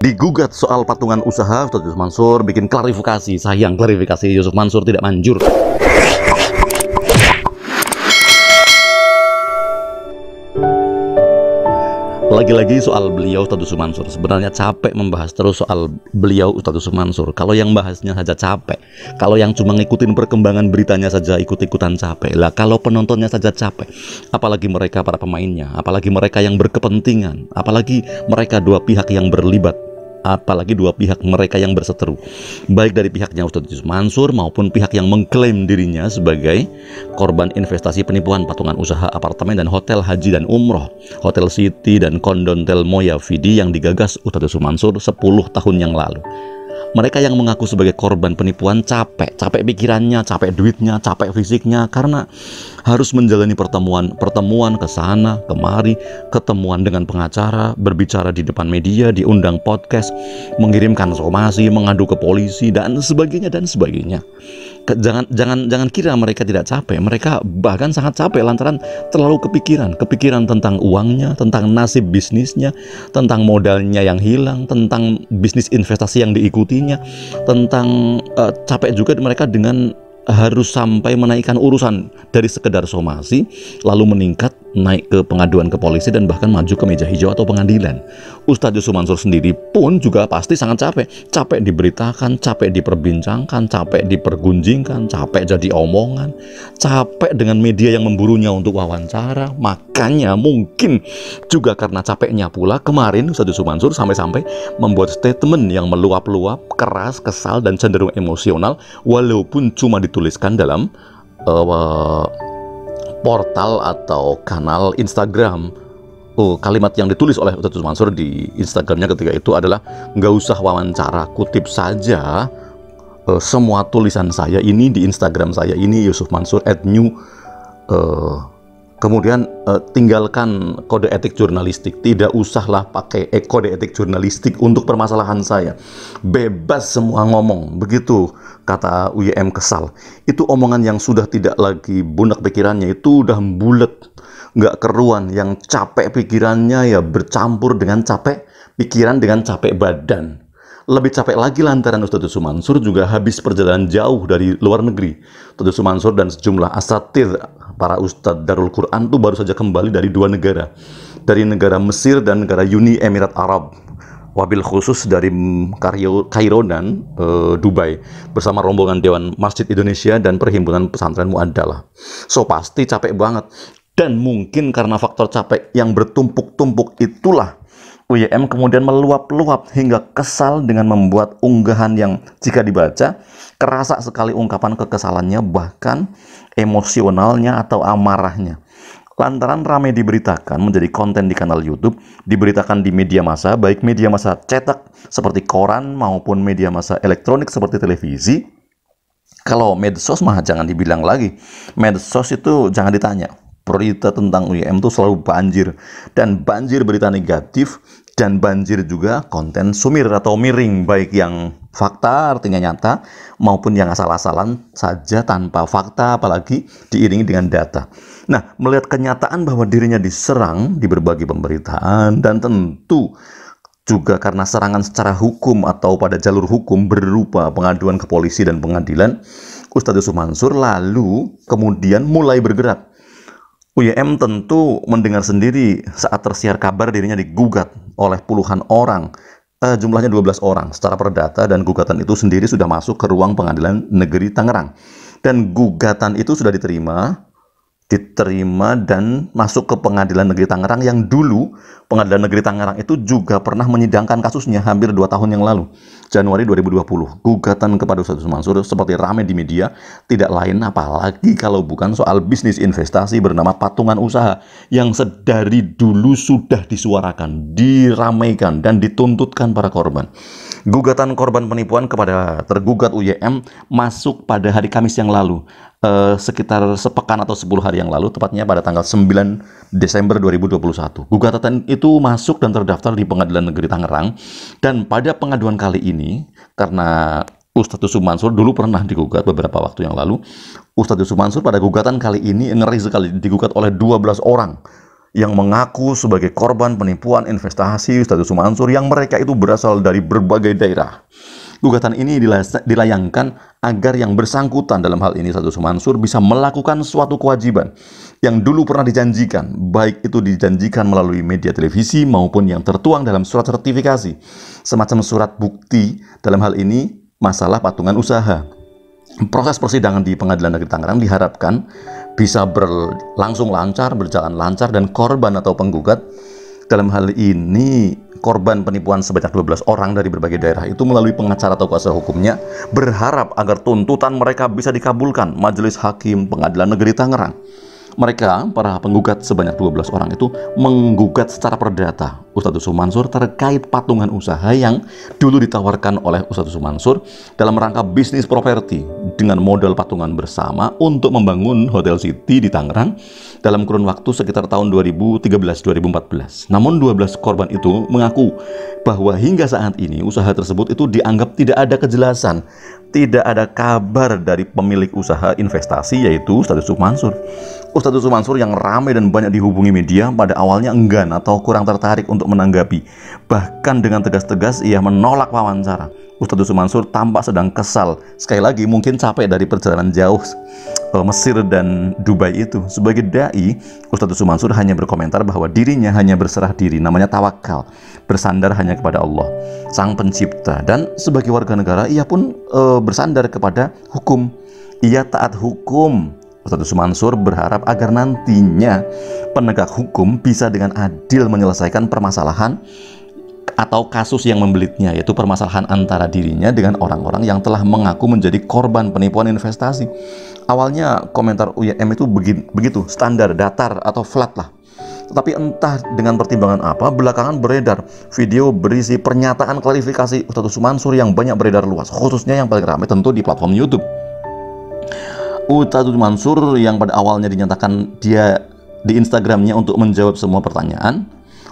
Digugat soal patungan usaha, Ustadz Yusuf Mansur bikin klarifikasi. Sayang klarifikasi Yusuf Mansur tidak manjur. Lagi-lagi soal beliau Ustadz Yusuf Mansur. Sebenarnya capek membahas terus soal beliau Ustadz Yusuf Mansur. Kalau yang bahasnya saja capek, kalau yang cuma ngikutin perkembangan beritanya saja ikut-ikutan capek lah, kalau penontonnya saja capek, apalagi mereka para pemainnya, apalagi mereka yang berkepentingan, apalagi mereka dua pihak yang berlibat, apalagi dua pihak mereka yang berseteru, baik dari pihaknya Ustadz Yusuf Mansur maupun pihak yang mengklaim dirinya sebagai korban investasi penipuan patungan usaha apartemen dan hotel haji dan umroh, Hotel City dan Kondontel Moya Vidi yang digagas Ustadz Yusuf Mansur 10 tahun yang lalu. Mereka yang mengaku sebagai korban penipuan capek pikirannya, capek duitnya, capek fisiknya, karena harus menjalani pertemuan ke sana, kemari, ketemuan dengan pengacara, berbicara di depan media, diundang podcast, mengirimkan somasi, mengadu ke polisi, dan sebagainya dan sebagainya. Jangan kira mereka tidak capek, mereka bahkan sangat capek lantaran terlalu kepikiran tentang uangnya, tentang nasib bisnisnya, tentang modalnya yang hilang, tentang bisnis investasi yang diikutinya, tentang capek juga mereka dengan harus sampai menaikkan urusan dari sekedar somasi lalu meningkat naik ke pengaduan ke polisi dan bahkan maju ke meja hijau atau pengadilan. Ustadz Yusuf Mansur sendiri pun juga pasti sangat capek diberitakan, capek diperbincangkan, capek dipergunjingkan, capek jadi omongan, capek dengan media yang memburunya untuk wawancara. Makanya mungkin juga karena capeknya pula kemarin Ustadz Yusuf Mansur sampai-sampai membuat statement yang meluap-luap, keras, kesal, dan cenderung emosional walaupun cuma dituliskan dalam portal atau kanal Instagram. Kalimat yang ditulis oleh Ustadz Yusuf Mansur di Instagramnya ketika itu adalah nggak usah wawancara, kutip saja semua tulisan saya ini di Instagram saya ini Yusuf Mansur @new, kemudian tinggalkan kode etik jurnalistik, tidak usahlah pakai kode etik jurnalistik untuk permasalahan saya, bebas semua ngomong, begitu kata UYM kesal. Itu omongan yang sudah tidak lagi bunek pikirannya, itu udah bulet, nggak keruan, yang capek pikirannya ya bercampur dengan capek pikiran dengan capek badan. Lebih capek lagi lantaran Ustadz Yusuf Mansur juga habis perjalanan jauh dari luar negeri. Ustadz Yusuf Mansur dan sejumlah asatidz para ustadz Darul Quran itu baru saja kembali dari dua negara, dari negara Mesir dan negara Uni Emirat Arab, wabil khusus dari Kairo dan Dubai, bersama rombongan Dewan Masjid Indonesia dan Perhimpunan Pesantren Mu'addalah. So pasti capek banget, dan mungkin karena faktor capek yang bertumpuk-tumpuk itulah UYM kemudian meluap-luap hingga kesal dengan membuat unggahan yang jika dibaca kerasa sekali ungkapan kekesalannya, bahkan emosionalnya atau amarahnya. Lantaran ramai diberitakan menjadi konten di kanal YouTube, diberitakan di media massa, baik media massa cetak seperti koran maupun media massa elektronik seperti televisi. Kalau medsos mah jangan dibilang lagi. Medsos itu jangan ditanya. Berita tentang UYM itu selalu banjir, dan banjir berita negatif, dan banjir juga konten sumir atau miring, baik yang fakta artinya nyata maupun yang asal-asalan saja tanpa fakta, apalagi diiringi dengan data. Nah, melihat kenyataan bahwa dirinya diserang di berbagai pemberitaan, dan tentu juga karena serangan secara hukum atau pada jalur hukum berupa pengaduan ke polisi dan pengadilan, Ustadz Yusuf Mansur lalu kemudian mulai bergerak. UYM tentu mendengar sendiri saat tersiar kabar dirinya digugat oleh puluhan orang, jumlahnya 12 orang secara perdata, dan gugatan itu sendiri sudah masuk ke ruang pengadilan negeri Tangerang. Dan gugatan itu sudah diterima dan masuk ke pengadilan negeri Tangerang, yang dulu pengadilan negeri Tangerang itu juga pernah menyidangkan kasusnya hampir 2 tahun yang lalu, Januari 2020. Gugatan kepada Ustadz Yusuf Mansur seperti ramai di media, tidak lain apalagi kalau bukan soal bisnis investasi bernama patungan usaha yang sedari dulu sudah disuarakan, diramaikan, dan dituntutkan para korban. Gugatan korban penipuan kepada tergugat UYM masuk pada hari Kamis yang lalu, sekitar sepekan atau 10 hari yang lalu, tepatnya pada tanggal 9 Desember 2021. Gugatan itu masuk dan terdaftar di Pengadilan Negeri Tangerang, dan pada pengaduan kali ini, karena Ustadz Yusuf Mansur dulu pernah digugat beberapa waktu yang lalu, Ustadz Yusuf Mansur pada gugatan kali ini ngeri sekali, digugat oleh 12 orang yang mengaku sebagai korban penipuan investasi Ustadz Yusuf Mansur yang mereka itu berasal dari berbagai daerah. Gugatan ini dilayangkan agar yang bersangkutan dalam hal ini Ustadz Yusuf Mansur bisa melakukan suatu kewajiban yang dulu pernah dijanjikan, baik itu dijanjikan melalui media televisi maupun yang tertuang dalam surat sertifikasi, semacam surat bukti dalam hal ini masalah patungan usaha. Proses persidangan di Pengadilan Negeri Tangerang diharapkan bisa berlangsung lancar, berjalan lancar, dan korban atau penggugat dalam hal ini korban penipuan sebanyak 12 orang dari berbagai daerah itu melalui pengacara atau kuasa hukumnya berharap agar tuntutan mereka bisa dikabulkan Majelis Hakim Pengadilan Negeri Tangerang. Mereka, para penggugat sebanyak 12 orang itu menggugat secara perdata Ustadz Yusuf Mansur terkait patungan usaha yang dulu ditawarkan oleh Ustadz Yusuf Mansur dalam rangka bisnis properti dengan modal patungan bersama untuk membangun Hotel City di Tangerang dalam kurun waktu sekitar tahun 2013-2014. Namun 12 korban itu mengaku bahwa hingga saat ini usaha tersebut itu dianggap tidak ada kejelasan, tidak ada kabar dari pemilik usaha investasi yaitu Ustadz Yusuf Mansur. Ustadz Yusuf Mansur yang ramai dan banyak dihubungi media pada awalnya enggan atau kurang tertarik untuk menanggapi. Bahkan dengan tegas-tegas ia menolak wawancara. Ustadz Yusuf Mansur tampak sedang kesal. Sekali lagi mungkin capek dari perjalanan jauh Mesir dan Dubai itu. Sebagai dai, Ustadz Yusuf Mansur hanya berkomentar bahwa dirinya hanya berserah diri, namanya tawakal, bersandar hanya kepada Allah, Sang Pencipta. Dan sebagai warga negara, ia pun bersandar kepada hukum. Ia taat hukum. Ustadz Yusuf Mansur berharap agar nantinya penegak hukum bisa dengan adil menyelesaikan permasalahan atau kasus yang membelitnya, yaitu permasalahan antara dirinya dengan orang-orang yang telah mengaku menjadi korban penipuan investasi. Awalnya komentar UYM itu begitu standar, datar atau flat lah. Tetapi entah dengan pertimbangan apa, belakangan beredar video berisi pernyataan klarifikasi Ustadz Yusuf Mansur yang banyak beredar luas, khususnya yang paling ramai tentu di platform YouTube. Ustadz Yusuf Mansur yang pada awalnya dinyatakan dia di Instagramnya untuk menjawab semua pertanyaan,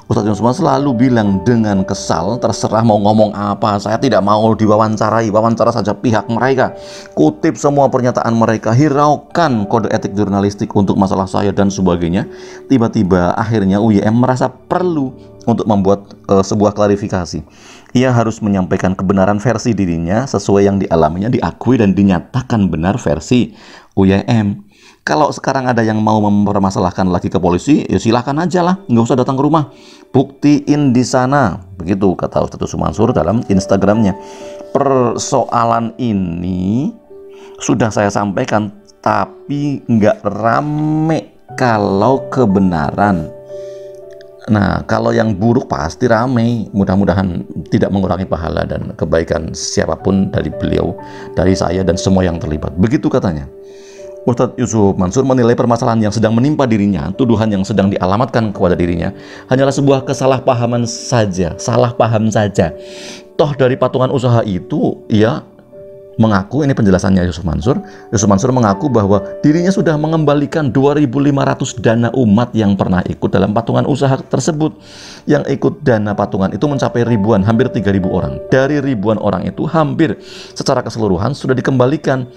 Ustadz Yusuf Mansur selalu bilang dengan kesal, terserah mau ngomong apa, saya tidak mau diwawancarai, wawancara saja pihak mereka, kutip semua pernyataan mereka, hiraukan kode etik jurnalistik untuk masalah saya dan sebagainya. Tiba-tiba akhirnya UYM merasa perlu untuk membuat sebuah klarifikasi. Ia harus menyampaikan kebenaran versi dirinya sesuai yang dialaminya, diakui dan dinyatakan benar versi UYM. Kalau sekarang ada yang mau mempermasalahkan lagi ke polisi, ya silahkan aja lah, nggak usah datang ke rumah, buktiin di sana. Begitu kata Ustadz Yusuf Mansur dalam Instagramnya. Persoalan ini sudah saya sampaikan, tapi nggak rame kalau kebenaran. Nah, kalau yang buruk pasti ramai. Mudah-mudahan tidak mengurangi pahala dan kebaikan siapapun dari beliau, dari saya dan semua yang terlibat. Begitu katanya. Ustadz Yusuf Mansur menilai permasalahan yang sedang menimpa dirinya, tuduhan yang sedang dialamatkan kepada dirinya, hanyalah sebuah kesalahpahaman saja, salah paham saja. Toh dari patungan usaha itu, ia mengaku, ini penjelasannya Yusuf Mansur mengaku bahwa dirinya sudah mengembalikan 2.500 dana umat yang pernah ikut dalam patungan usaha tersebut. Yang ikut dana patungan itu mencapai ribuan, hampir 3.000 orang. Dari ribuan orang itu hampir secara keseluruhan sudah dikembalikan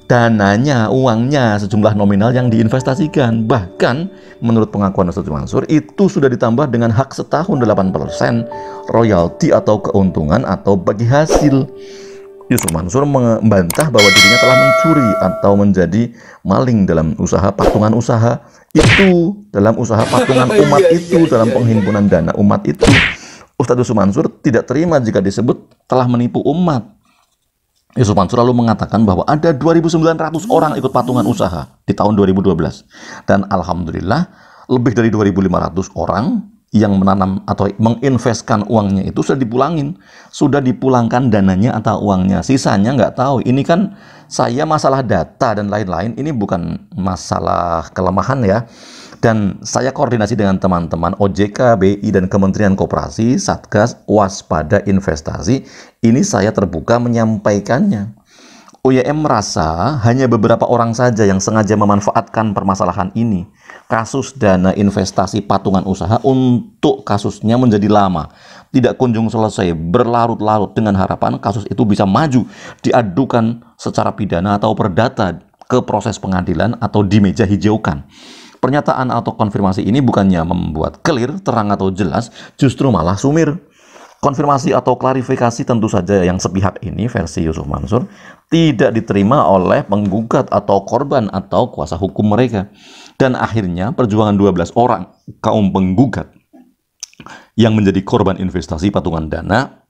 dananya, uangnya, sejumlah nominal yang diinvestasikan. Bahkan menurut pengakuan Ustadz Mansur itu sudah ditambah dengan hak setahun 8% royalti atau keuntungan atau bagi hasil. Yusuf Mansur membantah bahwa dirinya telah mencuri atau menjadi maling dalam usaha patungan usaha itu, dalam usaha patungan umat itu, dalam penghimpunan dana umat itu. Ustadz Yusuf Mansur tidak terima jika disebut telah menipu umat. Yusuf Mansur lalu mengatakan bahwa ada 2.900 orang ikut patungan usaha di tahun 2012. Dan alhamdulillah lebih dari 2.500 orang yang menanam atau menginvestkan uangnya itu sudah dipulangkan dananya atau uangnya. Sisanya nggak tahu. Ini kan saya masalah data dan lain-lain, ini bukan masalah kelemahan ya. Dan saya koordinasi dengan teman-teman OJK, BI, dan Kementerian Koperasi, Satgas, Waspada Investasi. Ini saya terbuka menyampaikannya. UYM merasa hanya beberapa orang saja yang sengaja memanfaatkan permasalahan ini, kasus dana investasi patungan usaha, untuk kasusnya menjadi lama, tidak kunjung selesai, berlarut-larut dengan harapan kasus itu bisa maju, diadukan secara pidana atau perdata ke proses pengadilan atau di meja hijaukan. Pernyataan atau konfirmasi ini bukannya membuat clear, terang atau jelas, justru malah sumir. Konfirmasi atau klarifikasi tentu saja yang sepihak ini, versi Yusuf Mansur, tidak diterima oleh penggugat atau korban atau kuasa hukum mereka. Dan akhirnya perjuangan 12 orang kaum penggugat yang menjadi korban investasi patungan dana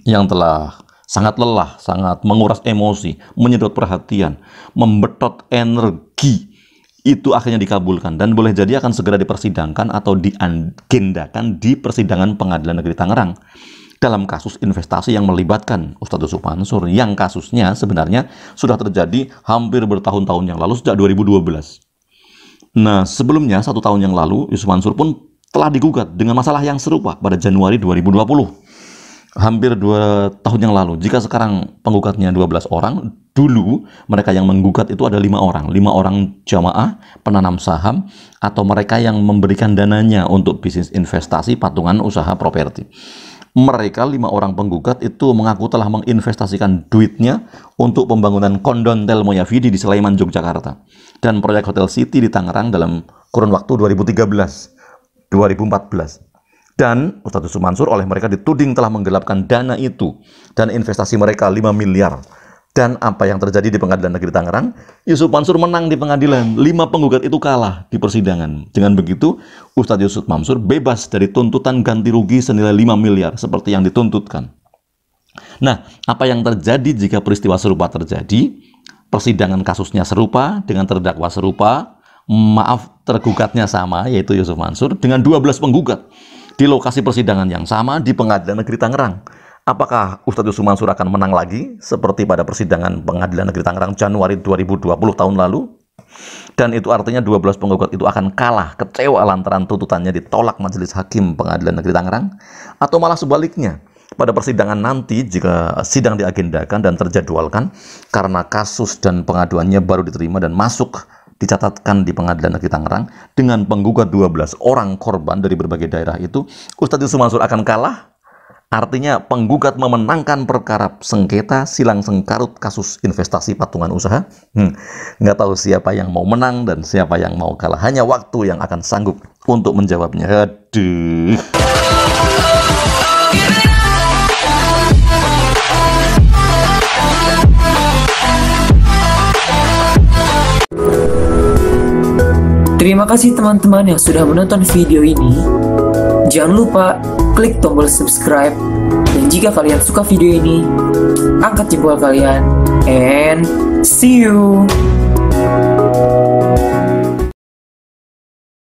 yang telah sangat lelah, sangat menguras emosi, menyedot perhatian, membetot energi, itu akhirnya dikabulkan dan boleh jadi akan segera dipersidangkan atau diagendakan di persidangan Pengadilan Negeri Tangerang dalam kasus investasi yang melibatkan Ustadz Yusuf Mansur, yang kasusnya sebenarnya sudah terjadi hampir bertahun-tahun yang lalu, sejak 2012. Nah, sebelumnya 1 tahun yang lalu Yusuf Mansur pun telah digugat dengan masalah yang serupa pada Januari 2020. Hampir 2 tahun yang lalu. Jika sekarang penggugatnya 12 orang, dulu mereka yang menggugat itu ada 5 orang. 5 orang jamaah, penanam saham, atau mereka yang memberikan dananya untuk bisnis investasi patungan usaha properti. Mereka 5 orang penggugat itu mengaku telah menginvestasikan duitnya untuk pembangunan Kondon Telmoya Vidi di Sleman, Yogyakarta, dan proyek Hotel City di Tangerang dalam kurun waktu 2013-2014. Dan Ustadz Yusuf Mansur oleh mereka dituding telah menggelapkan dana itu dan investasi mereka 5 miliar. Dan apa yang terjadi di Pengadilan Negeri Tangerang? Yusuf Mansur menang di pengadilan. 5 penggugat itu kalah di persidangan. Dengan begitu, Ustadz Yusuf Mansur bebas dari tuntutan ganti rugi senilai 5 miliar seperti yang dituntutkan. Nah, apa yang terjadi jika peristiwa serupa terjadi? Persidangan kasusnya serupa, dengan terdakwa serupa, tergugatnya sama, yaitu Yusuf Mansur, dengan 12 penggugat di lokasi persidangan yang sama di Pengadilan Negeri Tangerang. Apakah Ustadz Yusuf Mansur akan menang lagi seperti pada persidangan Pengadilan Negeri Tangerang Januari 2020 tahun lalu? Dan itu artinya 12 penggugat itu akan kalah, kecewa lantaran tuntutannya ditolak Majelis Hakim Pengadilan Negeri Tangerang? Atau malah sebaliknya, pada persidangan nanti jika sidang diagendakan dan terjadwalkan karena kasus dan pengaduannya baru diterima dan masuk dicatatkan di Pengadilan Negeri Tangerang dengan penggugat 12 orang korban dari berbagai daerah itu, Ustadz Yusuf Mansur akan kalah? Artinya penggugat memenangkan perkara sengketa silang sengkarut kasus investasi patungan usaha? Nggak tahu siapa yang mau menang dan siapa yang mau kalah. Hanya waktu yang akan sanggup untuk menjawabnya. Aduh. Terima kasih teman-teman yang sudah menonton video ini. Jangan lupa klik tombol subscribe. Dan jika kalian suka video ini, angkat jempol kalian. And see you.